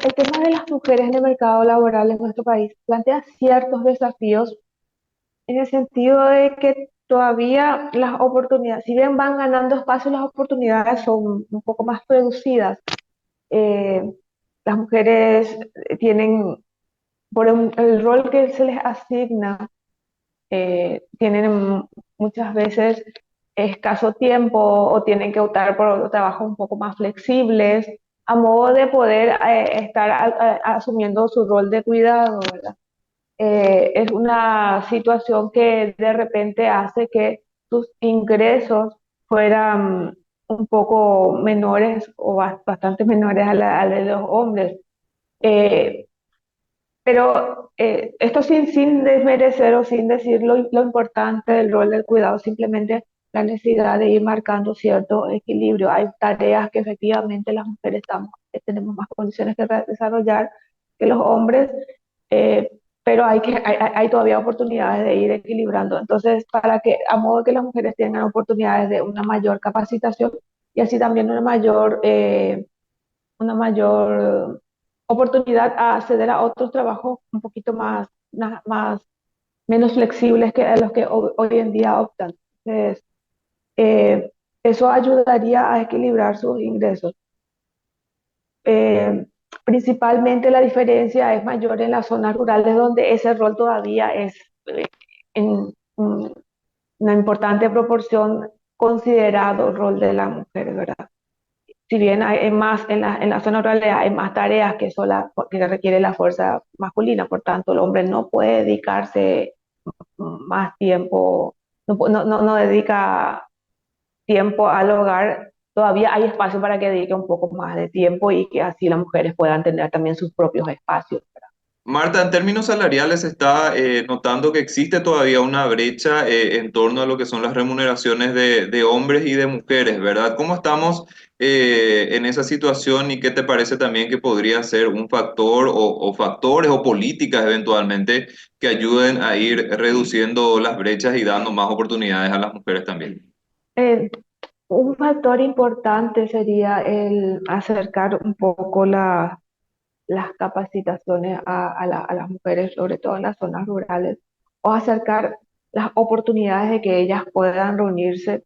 el tema de las mujeres en el mercado laboral en nuestro país plantea ciertos desafíos en el sentido de que todavía las oportunidades, si bien van ganando espacio, las oportunidades son un poco más reducidas. Eh, las mujeres tienen, el rol que se les asigna, tienen muchas veces escaso tiempo o tienen que optar por trabajos un poco más flexibles a modo de poder estar asumiendo su rol de cuidado, ¿verdad? Es una situación que de repente hace que sus ingresos fueran un poco menores o bastante menores a la de los hombres. Eh, pero esto sin desmerecer o sin decir lo importante del rol del cuidado, simplemente la necesidad de ir marcando cierto equilibrio. Hay tareas que efectivamente las mujeres tenemos más condiciones que desarrollar que los hombres, eh, pero hay todavía oportunidades de ir equilibrando. Entonces, para que, a modo que las mujeres tengan oportunidades de una mayor capacitación y así también una mayor oportunidad a acceder a otros trabajos un poquito menos flexibles que a los que hoy en día optan. Entonces, eh, eso ayudaría a equilibrar sus ingresos. Eh, Principalmente la diferencia es mayor en las zonas rurales donde ese rol todavía es en una importante proporción considerado rol de la mujer, ¿verdad? Si bien hay más en la zona rural hay más tareas que requiere la fuerza masculina, por tanto el hombre no puede dedicarse más tiempo, no dedica tiempo al hogar, todavía hay espacio para que dedique un poco más de tiempo y que así las mujeres puedan tener también sus propios espacios. Marta, en términos salariales, se está notando que existe todavía una brecha en torno a lo que son las remuneraciones de hombres y de mujeres, ¿verdad? ¿Cómo estamos en esa situación y qué te parece también que podría ser un factor o factores o políticas eventualmente que ayuden a ir reduciendo las brechas y dando más oportunidades a las mujeres también? Eh, un factor importante sería el acercar un poco las capacitaciones a las mujeres, sobre todo en las zonas rurales, o acercar las oportunidades de que ellas puedan reunirse.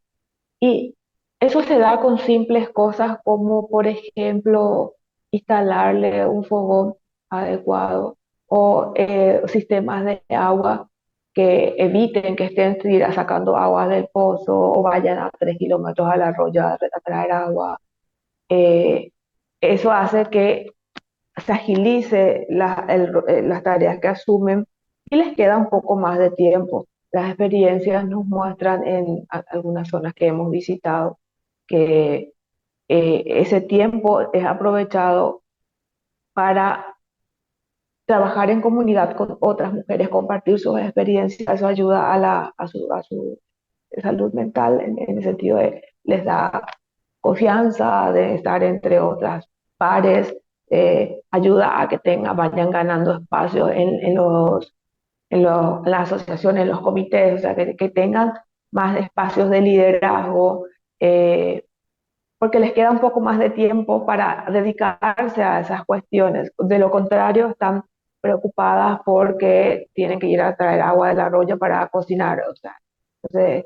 Y eso se da con simples cosas como, por ejemplo, instalarle un fogón adecuado o sistemas de agua que eviten que estén sacando agua del pozo o vayan a 3 kilómetros al arroyo a traer agua. Eh, Eso hace que se agilice las tareas que asumen y les queda un poco más de tiempo. Las experiencias nos muestran en algunas zonas que hemos visitado que ese tiempo es aprovechado para trabajar en comunidad con otras mujeres, compartir sus experiencias. Eso ayuda a su salud mental en el sentido de les da confianza de estar entre otras pares, ayuda a que vayan ganando espacio en las asociaciones, en los comités, o sea, que tengan más espacios de liderazgo, eh, porque les queda un poco más de tiempo para dedicarse a esas cuestiones. De lo contrario, están preocupadas porque tienen que ir a traer agua del arroyo para cocinar. O sea, entonces,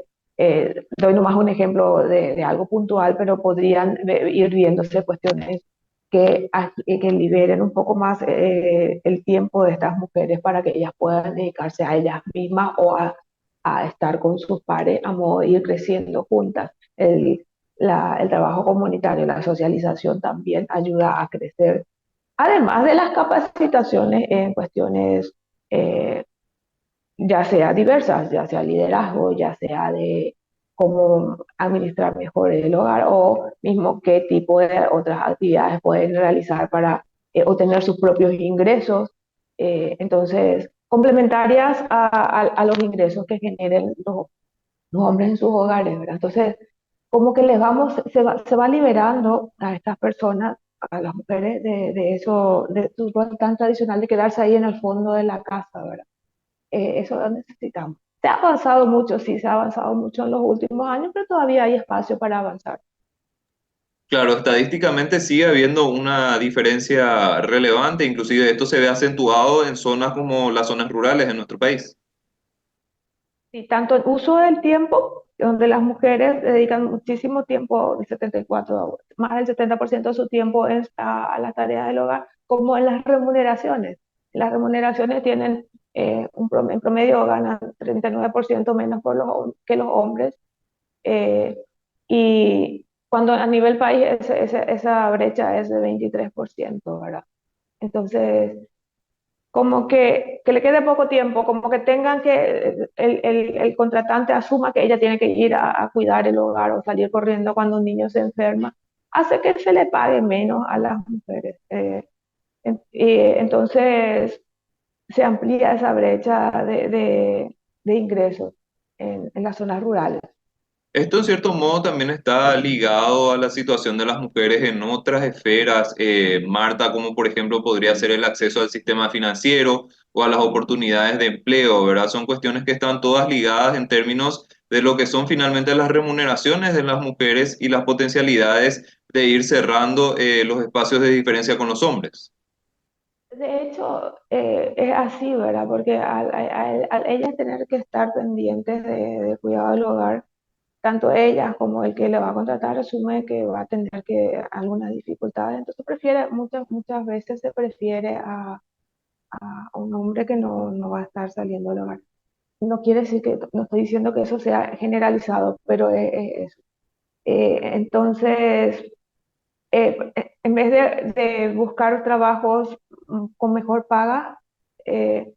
doy nomás un ejemplo de algo puntual, pero podrían ir viéndose cuestiones que liberen un poco más el tiempo de estas mujeres para que ellas puedan dedicarse a ellas mismas o a estar con sus pares a modo de ir creciendo juntas. El trabajo comunitario, la socialización también ayuda a crecer, además de las capacitaciones en cuestiones eh, ya sea diversas, ya sea liderazgo, ya sea de cómo administrar mejor el hogar o mismo qué tipo de otras actividades pueden realizar para obtener sus propios ingresos. Entonces, complementarias a los ingresos que generen los hombres en sus hogares, ¿verdad? Entonces, como que se va liberando a estas personas, a las mujeres, de eso, de su rol tan tradicional de quedarse ahí en el fondo de la casa, ¿verdad? Eso lo necesitamos. Se ha avanzado mucho, sí, se ha avanzado mucho en los últimos años, pero todavía hay espacio para avanzar. Claro, estadísticamente sigue habiendo una diferencia relevante, inclusive esto se ve acentuado en zonas como las zonas rurales en nuestro país. Y tanto el uso del tiempo, donde las mujeres dedican muchísimo tiempo, el 74, más del 70% de su tiempo es a las tareas del hogar, como en las remuneraciones. Las remuneraciones tienen, en promedio ganan 39% menos que los hombres, eh, y cuando a nivel país esa brecha es de 23%, ¿verdad? Entonces, como que le quede poco tiempo, como que tengan que, el contratante asuma que ella tiene que ir a cuidar el hogar o salir corriendo cuando un niño se enferma, hace que se le pague menos a las mujeres. Y entonces se amplía esa brecha de ingresos en las zonas rurales. Esto en cierto modo también está ligado a la situación de las mujeres en otras esferas, Marta, como por ejemplo podría ser el acceso al sistema financiero o a las oportunidades de empleo, ¿verdad? Son cuestiones que están todas ligadas en términos de lo que son finalmente las remuneraciones de las mujeres y las potencialidades de ir cerrando los espacios de diferencia con los hombres. De hecho, es así, ¿verdad? Porque al ellas tener que estar pendientes de cuidado del hogar, tanto ella como el que le va a contratar asume que va a tener que algunas dificultades, entonces muchas veces se prefiere a un hombre que no va a estar saliendo del hogar. No quiere decir que, no estoy diciendo que eso sea generalizado, pero es eso. Entonces, en vez de buscar trabajos con mejor paga, eh,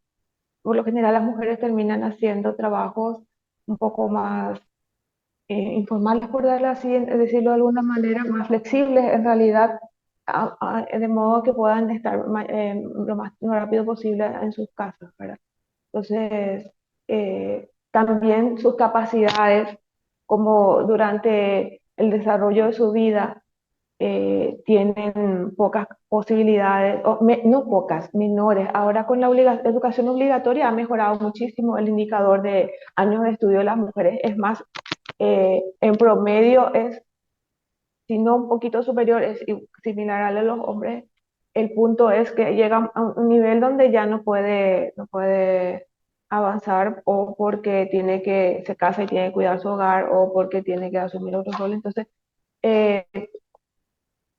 por lo general las mujeres terminan haciendo trabajos un poco más informales, por darle así, decirlo de alguna manera, más flexibles en realidad, de modo que puedan estar lo rápido posible en sus casas, ¿verdad? Entonces, también sus capacidades, como durante el desarrollo de su vida, tienen pocas posibilidades, no pocas, menores. Ahora con la educación obligatoria ha mejorado muchísimo el indicador de años de estudio de las mujeres. Es más, en promedio es, si no un poquito superior, es similar a los hombres. El punto es que llega a un nivel donde ya no puede avanzar, o porque se casa y tiene que cuidar su hogar, o porque tiene que asumir otro rol. Entonces, eh,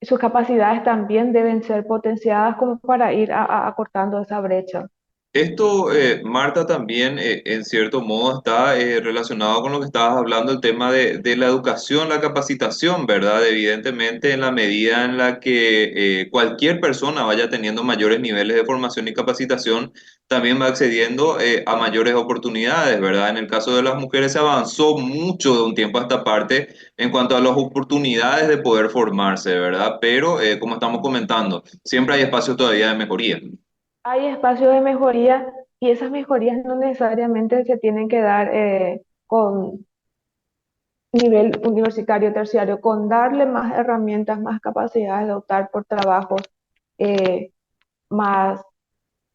sus capacidades también deben ser potenciadas como para ir acortando esa brecha. Esto, Marta, también en cierto modo está relacionado con lo que estabas hablando, el tema de la educación, la capacitación, ¿verdad? Evidentemente, en la medida en la que cualquier persona vaya teniendo mayores niveles de formación y capacitación, también va accediendo a mayores oportunidades, ¿verdad? En el caso de las mujeres se avanzó mucho de un tiempo a esta parte en cuanto a las oportunidades de poder formarse, ¿verdad? Pero, como estamos comentando, siempre hay espacio todavía de mejoría. Hay espacios de mejoría, y esas mejorías no necesariamente se tienen que dar con nivel universitario, terciario, con darle más herramientas, más capacidades de optar por trabajos eh, más,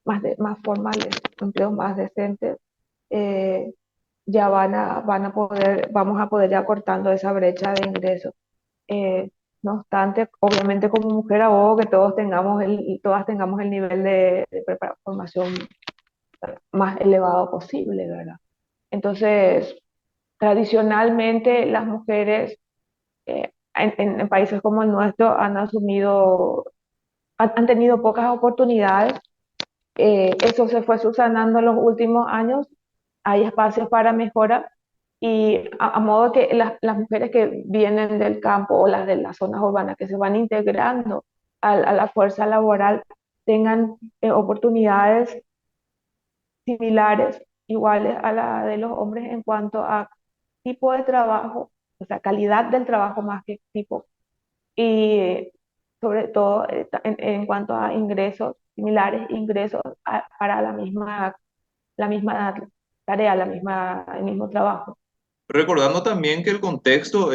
más formales, empleos más decentes. eh, ya vamos a poder ya cortando esa brecha de ingresos. Eh, no obstante, obviamente como mujer abogo que todas tengamos el nivel de formación más elevado posible, ¿verdad? Entonces, tradicionalmente las mujeres, en países como el nuestro, han tenido pocas oportunidades. Eso se fue subsanando en los últimos años. Hay espacios para mejora, y a modo que las mujeres que vienen del campo o las de las zonas urbanas que se van integrando a la fuerza laboral tengan oportunidades similares, iguales a la de los hombres en cuanto a tipo de trabajo, o sea, calidad del trabajo más que tipo, y sobre todo en cuanto a ingresos similares, ingresos para la misma tarea, el mismo trabajo. Recordando también que el contexto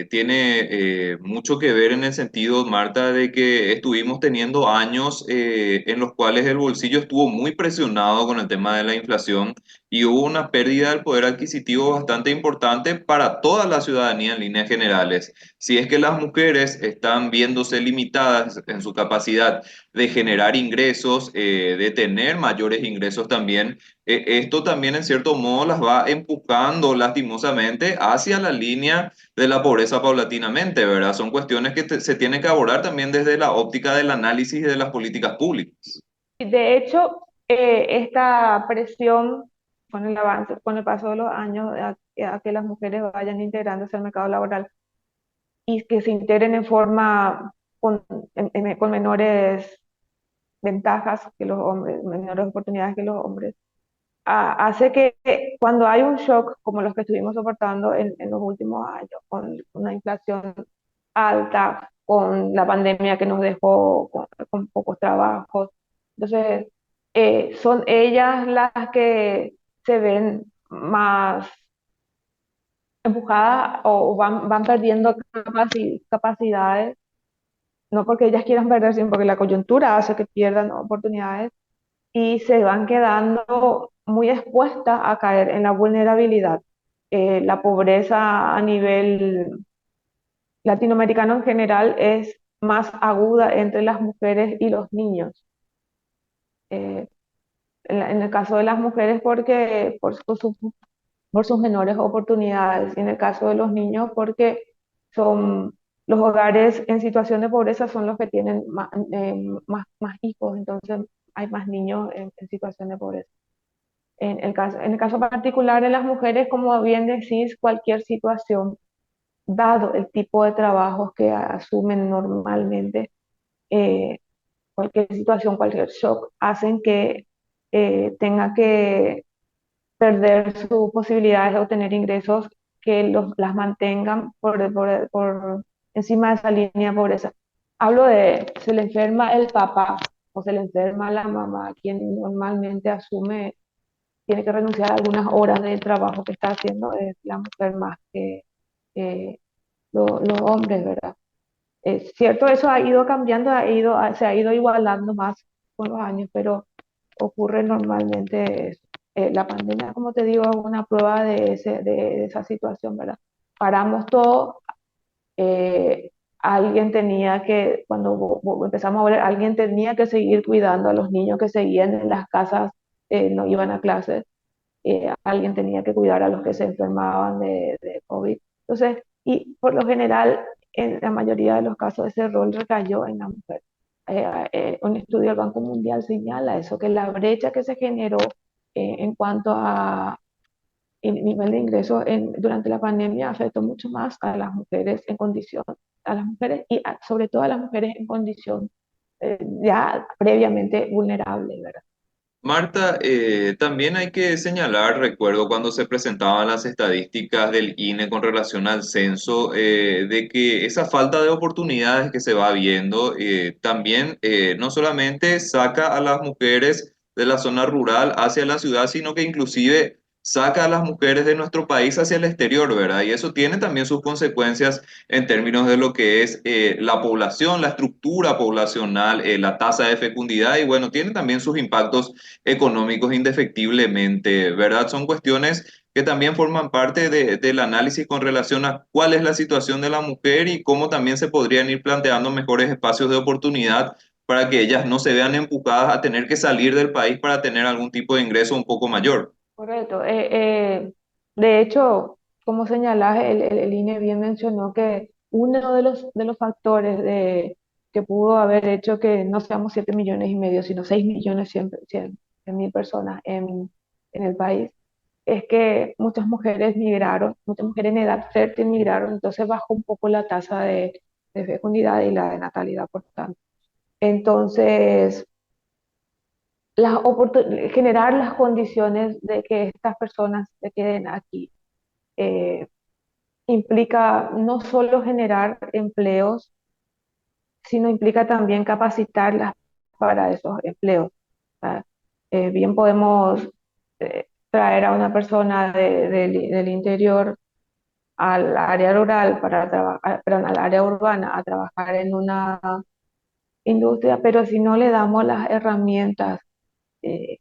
tiene mucho que ver en el sentido, Marta, de que estuvimos teniendo años en los cuales el bolsillo estuvo muy presionado con el tema de la inflación y hubo una pérdida del poder adquisitivo bastante importante para toda la ciudadanía en líneas generales. Si es que las mujeres están viéndose limitadas en su capacidad de generar ingresos, de tener mayores ingresos también, esto también en cierto modo las va empujando lastimosamente hacia la línea de la pobreza paulatinamente, ¿verdad? Son cuestiones que se tienen que abordar también desde la óptica del análisis de las políticas públicas. De hecho, esta presión con el avance, con el paso de los años, a que las mujeres vayan integrándose al mercado laboral y que se integren en forma con, con menores ventajas que los hombres, menores oportunidades que los hombres, hace que cuando hay un shock como los que estuvimos soportando en los últimos años, con una inflación alta, con la pandemia que nos dejó con pocos trabajos, entonces son ellas las que se ven más empujadas o van perdiendo capacidades, no porque ellas quieran perder, sino porque la coyuntura hace que pierdan oportunidades y se van quedando muy expuestas a caer en la vulnerabilidad. La pobreza a nivel latinoamericano en general es más aguda entre las mujeres y los niños. Eh, en el caso de las mujeres porque por sus menores oportunidades, y en el caso de los niños porque son los hogares en situación de pobreza son los que tienen más hijos, entonces hay más niños en situación de pobreza. En el caso particular de las mujeres, como bien decís, cualquier situación, dado el tipo de trabajos que asumen normalmente, eh, cualquier situación, cualquier shock, hacen que tenga que perder sus posibilidades de obtener ingresos que las mantengan por encima de esa línea de pobreza. Hablo de, se le enferma el papá o se le enferma la mamá, quien normalmente asume tiene que renunciar a algunas horas del trabajo que está haciendo es la mujer más que eh, los hombres, ¿verdad? Es cierto, eso ha ido cambiando, se ha ido igualando más con los años, pero ocurre normalmente eso. La pandemia, como te digo, es una prueba de esa situación, ¿verdad? Paramos todo, alguien tenía que, cuando empezamos a ver, alguien tenía que seguir cuidando a los niños que seguían en las casas, no iban a clases, alguien tenía que cuidar a los que se enfermaban de COVID. Entonces, y por lo general, en la mayoría de los casos, ese rol recayó en la mujer. Un estudio del Banco Mundial señala eso, que la brecha que se generó en cuanto a el nivel de ingresos durante la pandemia afectó mucho más a las mujeres en condición, a las mujeres y sobre todo a las mujeres en condición ya previamente vulnerable, ¿verdad? Marta, también hay que señalar, recuerdo cuando se presentaban las estadísticas del INE con relación al censo, de que esa falta de oportunidades que se va viendo también no solamente saca a las mujeres de la zona rural hacia la ciudad, sino que inclusive saca a las mujeres de nuestro país hacia el exterior, ¿verdad? Y eso tiene también sus consecuencias en términos de lo que es la población, la estructura poblacional, la tasa de fecundidad y bueno, tiene también sus impactos económicos indefectiblemente, ¿verdad? Son cuestiones que también forman parte del análisis con relación a cuál es la situación de la mujer y cómo también se podrían ir planteando mejores espacios de oportunidad para que ellas no se vean empujadas a tener que salir del país para tener algún tipo de ingreso un poco mayor. Correcto. De hecho, como señalas, el INE bien mencionó que uno de los factores que pudo haber hecho que no seamos 7,5 millones, sino 6,100,000 100 mil personas en el país, es que muchas mujeres migraron, muchas mujeres en edad fértil migraron, entonces bajó un poco la tasa de fecundidad y la de natalidad, por tanto. Entonces, generar las condiciones de que estas personas se queden aquí eh, implica no solo generar empleos, sino implica también capacitarlas para esos empleos. O sea, bien podemos traer a una persona del interior al área rural para trabajar, perdón, al área urbana a trabajar en una industria, pero si no le damos las herramientas eh,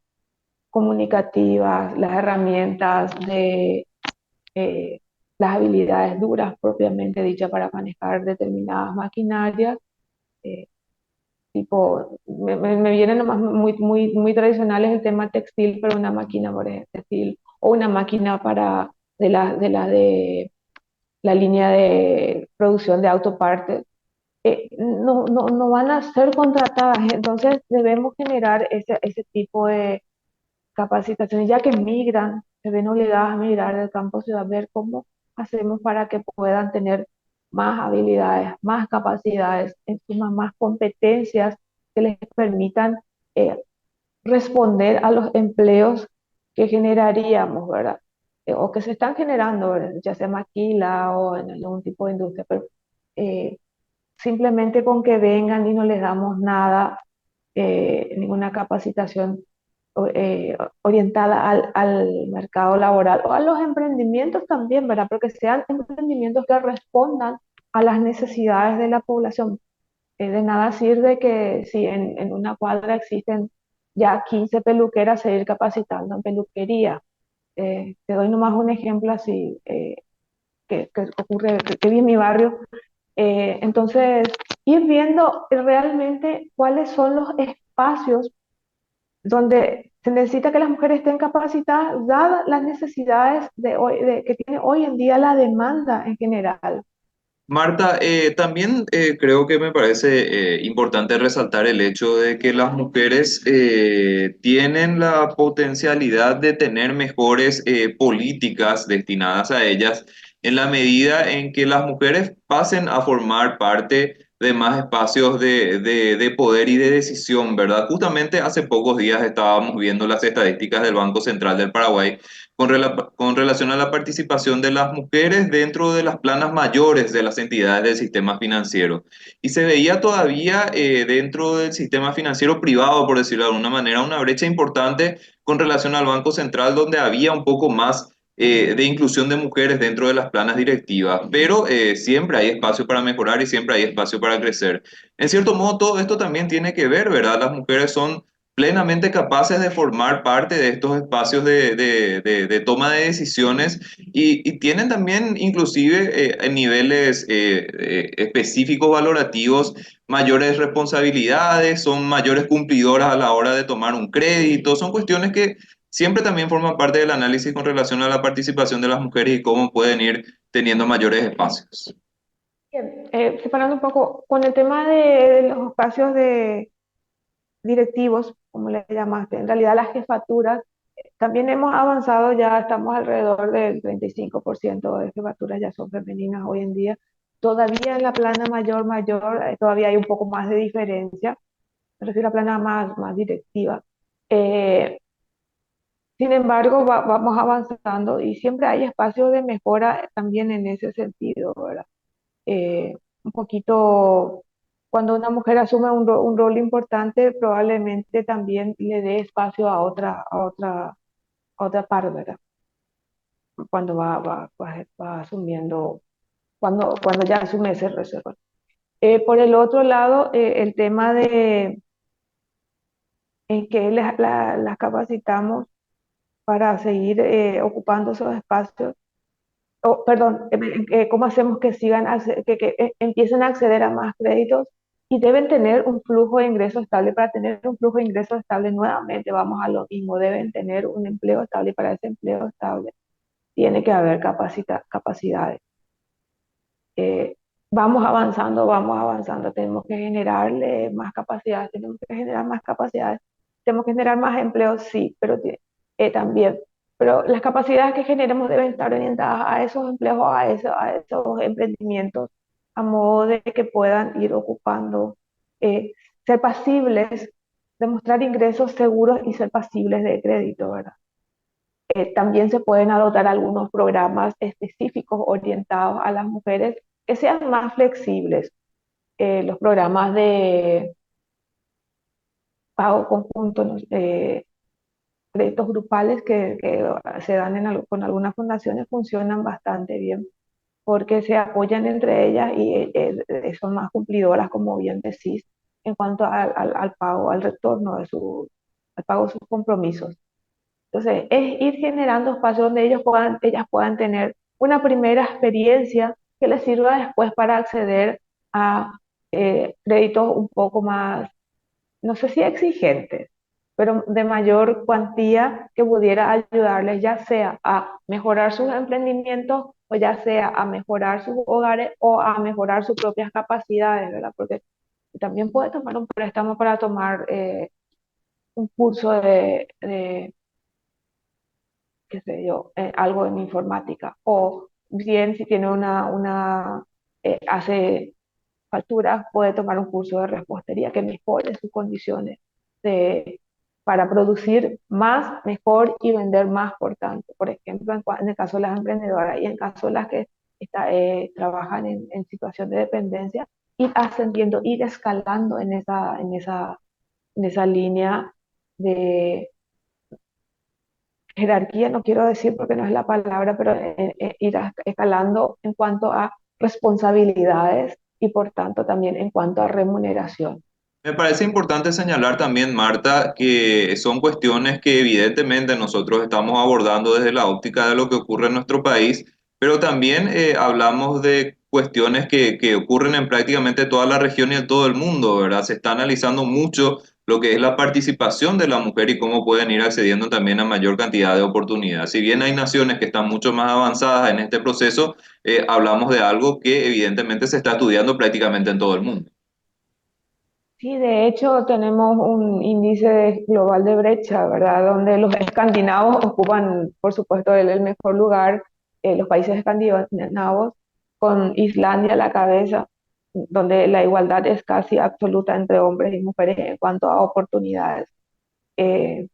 comunicativas, las herramientas de eh, las habilidades duras propiamente dichas para manejar determinadas maquinarias, eh, tipo, me vienen nomás muy tradicionales el tema textil, pero una máquina, por ejemplo, textil, o una máquina para de la línea de producción de autopartes, no van a ser contratadas. Entonces debemos generar ese tipo de capacitaciones, ya que migran, se ven obligadas a migrar del campo a ciudad, ver cómo hacemos para que puedan tener más habilidades, más capacidades, encima más competencias que les permitan eh, responder a los empleos que generaríamos, ¿verdad? O que se están generando, ¿verdad? Ya sea maquila o en algún tipo de industria, pero eh, simplemente con que vengan y no les damos nada, ninguna capacitación orientada al mercado laboral o a los emprendimientos también, ¿verdad? Porque sean emprendimientos que respondan a las necesidades de la población. De nada sirve que si en una cuadra existen ya 15 peluqueras, seguir capacitando en peluquería. Te doy nomás un ejemplo así que ocurre, que vi en mi barrio. Entonces, ir viendo realmente cuáles son los espacios donde se necesita que las mujeres estén capacitadas, dadas las necesidades que tiene hoy en día la demanda en general. Marta, también creo que me parece importante resaltar el hecho de que las mujeres tienen la potencialidad de tener mejores políticas destinadas a ellas en la medida en que las mujeres pasen a formar parte de más espacios de poder y de decisión, ¿verdad? Justamente hace pocos días estábamos viendo las estadísticas del Banco Central del Paraguay con relación a la participación de las mujeres dentro de las planas mayores de las entidades del sistema financiero. Y se veía todavía dentro del sistema financiero privado, por decirlo de alguna manera, una brecha importante con relación al Banco Central, donde había un poco más de inclusión de mujeres dentro de las planas directivas, pero siempre hay espacio para mejorar y siempre hay espacio para crecer. En cierto modo, todo esto también tiene que ver, ¿verdad? Las mujeres son plenamente capaces de formar parte de estos espacios de toma de decisiones y tienen también inclusive en niveles específicos valorativos mayores responsabilidades, son mayores cumplidoras a la hora de tomar un crédito, son cuestiones que siempre también forman parte del análisis con relación a la participación de las mujeres y cómo pueden ir teniendo mayores espacios. Bien, separando un poco, con el tema de los espacios directivos, como le llamaste, en realidad las jefaturas, también hemos avanzado, ya estamos alrededor del 35% de jefaturas ya son femeninas hoy en día. Todavía en la plana mayor, todavía hay un poco más de diferencia, me refiero a la plana más directiva. Eh, Sin embargo, vamos avanzando y siempre hay espacio de mejora también en ese sentido, ¿verdad? Un poquito, cuando una mujer asume un rol importante, probablemente también le dé espacio a otra par, ¿verdad? Cuando va asumiendo, cuando ya asume ese rol. Por el otro lado, el tema de en que las capacitamos para seguir ocupando esos espacios. Perdón, cómo hacemos que empiecen a acceder a más créditos y deben tener un flujo de ingresos estable. Para tener un flujo de ingresos estable, nuevamente vamos a lo mismo, deben tener un empleo estable y para ese empleo estable tiene que haber capacidades. Eh, vamos avanzando, tenemos que generarle más capacidades, tenemos que generar más capacidades, tenemos que generar más empleos, sí, pero también. Pero las capacidades que generemos deben estar orientadas a esos empleos, a esos emprendimientos, a modo de que puedan ir ocupando, ser pasibles, demostrar ingresos seguros y ser pasibles de crédito, ¿verdad? También se pueden adoptar algunos programas específicos orientados a las mujeres que sean más flexibles. Los programas de pago conjunto, ¿no? Créditos grupales que se dan con algunas fundaciones funcionan bastante bien. porque se apoyan entre ellas y son más cumplidoras, como bien decís, en cuanto al pago, al retorno al pago de sus compromisos. Entonces, es ir generando espacios donde ellas puedan tener una primera experiencia que les sirva después para acceder a créditos un poco más, no sé si exigentes, pero de mayor cuantía que pudiera ayudarles ya sea a mejorar sus emprendimientos o ya sea a mejorar sus hogares o a mejorar sus propias capacidades, ¿verdad? Porque también puede tomar un préstamo para tomar un curso de qué sé yo, algo en informática. O bien si tiene hace facturas, puede tomar un curso de repostería que mejore sus condiciones de, para producir más, mejor y vender más, por tanto. Por ejemplo, en el caso de las emprendedoras y en el caso de las que trabajan en situación de dependencia, ir ascendiendo, ir escalando en esa línea de jerarquía, no quiero decir porque no es la palabra, pero ir escalando en cuanto a responsabilidades y por tanto también en cuanto a remuneración. Me parece importante señalar también, Marta, que son cuestiones que evidentemente nosotros estamos abordando desde la óptica de lo que ocurre en nuestro país, pero también hablamos de cuestiones que ocurren en prácticamente toda la región y en todo el mundo, ¿verdad? Se está analizando mucho lo que es la participación de la mujer y cómo pueden ir accediendo también a mayor cantidad de oportunidades. Si bien hay naciones que están mucho más avanzadas en este proceso, hablamos de algo que evidentemente se está estudiando prácticamente en todo el mundo. Sí, de hecho tenemos un índice global de brecha, ¿verdad? Donde los escandinavos ocupan, por supuesto, el mejor lugar, los países escandinavos, con Islandia a la cabeza, donde la igualdad es casi absoluta entre hombres y mujeres en cuanto a oportunidades. Eh,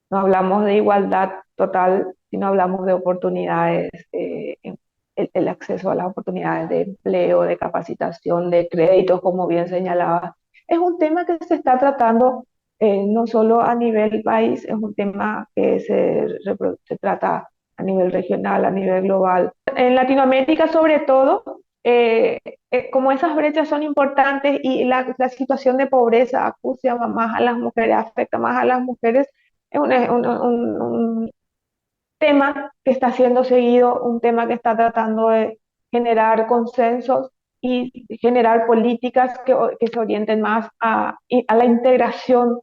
no hablamos de igualdad total, sino hablamos de oportunidades, el acceso a las oportunidades de empleo, de capacitación, de créditos, como bien señalaba. Es un tema que se está tratando no solo a nivel país, es un tema que se trata a nivel regional, a nivel global. En Latinoamérica, sobre todo, como esas brechas son importantes y la situación de pobreza acucia más a las mujeres, afecta más a las mujeres, es un tema que está siendo seguido, un tema que está tratando de generar consensos y generar políticas que se orienten más a la integración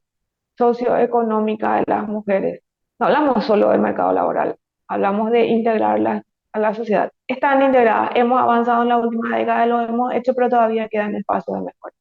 socioeconómica de las mujeres. No hablamos solo del mercado laboral, hablamos de integrarlas a la sociedad. Están integradas, hemos avanzado en la última década, lo hemos hecho, pero todavía quedan espacios de mejora.